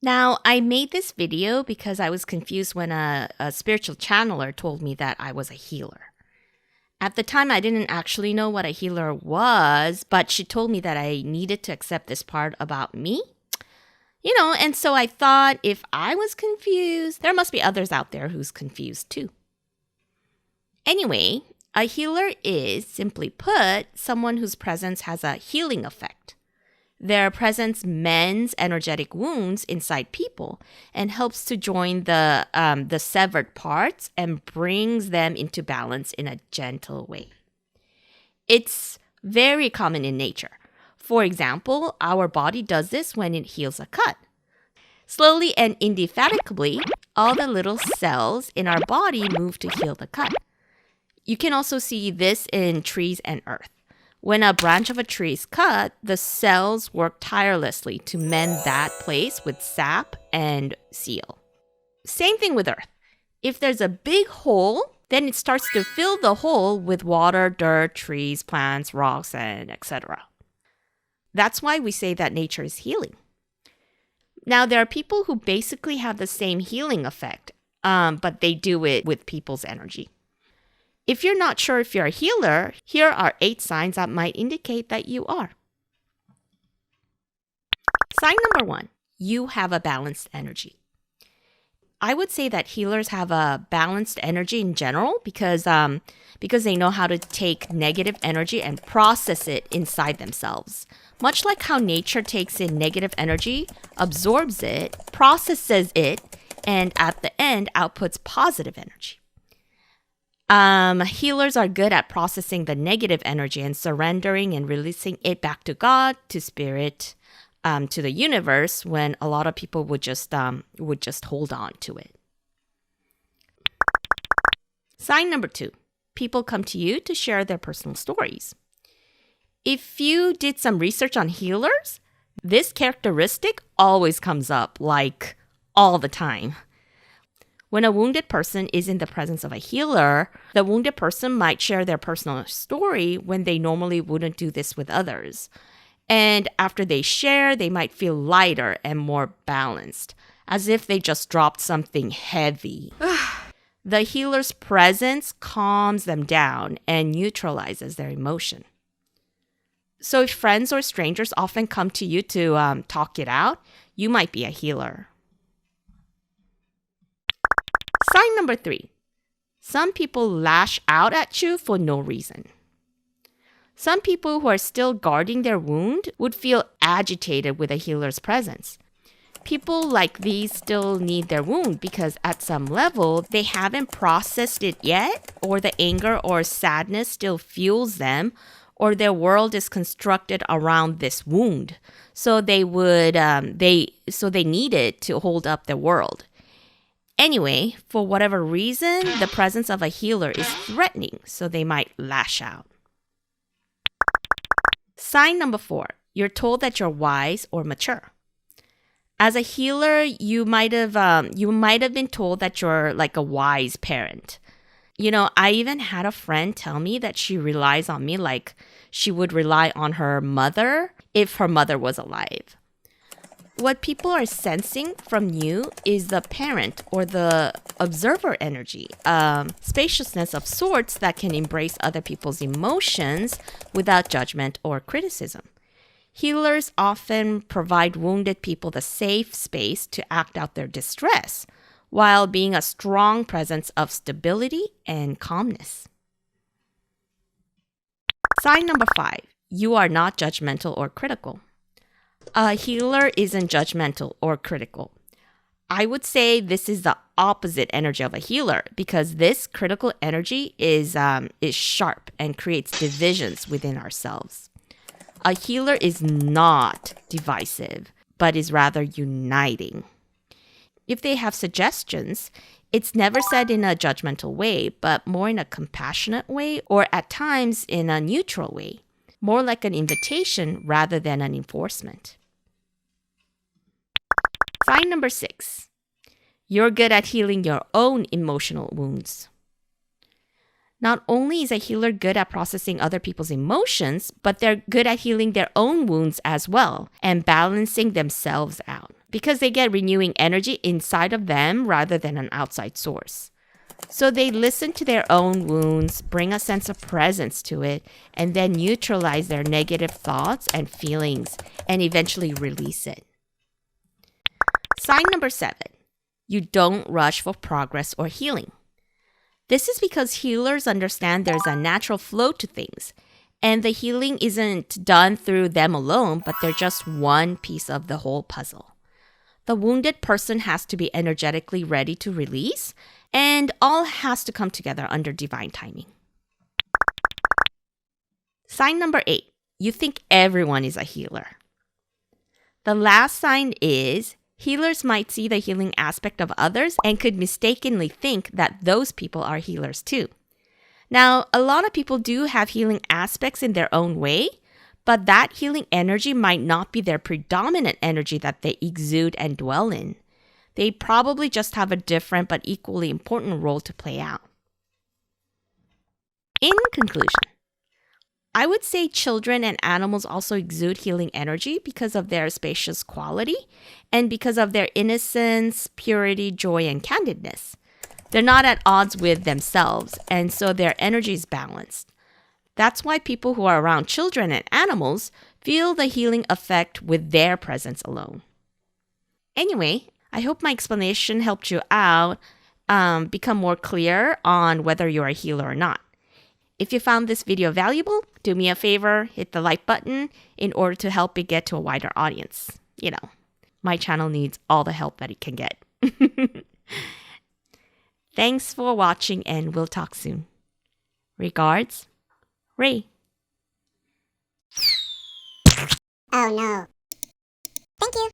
Now, I made this video because I was confused when a spiritual channeler told me that I was a healer. At the time, I didn't actually know what a healer was, but she told me that I needed to accept this part about me. And so I thought if I was confused, there must be others out there who's confused too. Anyway, a healer is, simply put, someone whose presence has a healing effect. Their presence mends energetic wounds inside people and helps to join the severed parts and brings them into balance in a gentle way. It's very common in nature. For example, our body does this when it heals a cut. Slowly and indefatigably, all the little cells in our body move to heal the cut. You can also see this in trees and earth. When a branch of a tree is cut, the cells work tirelessly to mend that place with sap and seal. Same thing with earth. If there's a big hole, then it starts to fill the hole with water, dirt, trees, plants, rocks, and etc. That's why we say that nature is healing. Now, there are people who basically have the same healing effect, but they do it with people's energy. If you're not sure if you're a healer, here are 8 signs that might indicate that you are. Sign number 1, you have a balanced energy. I would say that healers have a balanced energy in general because they know how to take negative energy and process it inside themselves. Much like how nature takes in negative energy, absorbs it, processes it, and at the end outputs positive energy. Healers are good at processing the negative energy and surrendering and releasing it back to God, to spirit, to the universe, when a lot of people would just hold on to it. Sign number 2, people come to you to share their personal stories. If you did some research on healers, this characteristic always comes up, like all the time. When a wounded person is in the presence of a healer, the wounded person might share their personal story when they normally wouldn't do this with others. And after they share, they might feel lighter and more balanced, as if they just dropped something heavy. The healer's presence calms them down and neutralizes their emotion. So if friends or strangers often come to you to talk it out, you might be a healer. Sign number 3, some people lash out at you for no reason. Some people who are still guarding their wound would feel agitated with a healer's presence. People like these still need their wound because at some level they haven't processed it yet, or the anger or sadness still fuels them, or their world is constructed around this wound. So they need it to hold up their world. Anyway, for whatever reason, the presence of a healer is threatening, so they might lash out. Sign number 4, you're told that you're wise or mature. As a healer, you might have been told that you're like a wise parent. I even had a friend tell me that she relies on me like she would rely on her mother if her mother was alive. What people are sensing from you is the parent or the observer energy, spaciousness of sorts that can embrace other people's emotions without judgment or criticism. Healers often provide wounded people the safe space to act out their distress while being a strong presence of stability and calmness. Sign number 5, you are not judgmental or critical. A healer isn't judgmental or critical. I would say this is the opposite energy of a healer because this critical energy is sharp and creates divisions within ourselves. A healer is not divisive, but is rather uniting. If they have suggestions, it's never said in a judgmental way, but more in a compassionate way, or at times in a neutral way, more like an invitation rather than an enforcement. Sign number 6, you're good at healing your own emotional wounds. Not only is a healer good at processing other people's emotions, but they're good at healing their own wounds as well and balancing themselves out. because they get renewing energy inside of them rather than an outside source. So they listen to their own wounds, bring a sense of presence to it, and then neutralize their negative thoughts and feelings and eventually release it. Sign number 7, you don't rush for progress or healing. This is because healers understand there's a natural flow to things, and the healing isn't done through them alone, but they're just one piece of the whole puzzle. The wounded person has to be energetically ready to release, and all has to come together under divine timing. Sign number 8, you think everyone is a healer. The last sign is healers might see the healing aspect of others and could mistakenly think that those people are healers too. Now, a lot of people do have healing aspects in their own way, but that healing energy might not be their predominant energy that they exude and dwell in. They probably just have a different but equally important role to play out. In conclusion, I would say children and animals also exude healing energy because of their spacious quality and because of their innocence, purity, joy, and candidness. They're not at odds with themselves, and so their energy is balanced. That's why people who are around children and animals feel the healing effect with their presence alone. Anyway, I hope my explanation helped you out become more clear on whether you're a healer or not. If you found this video valuable, do me a favor, hit the like button in order to help it get to a wider audience. You know, my channel needs all the help that it can get. Thanks for watching, and we'll talk soon. Regards, Ray. Oh no. Thank you.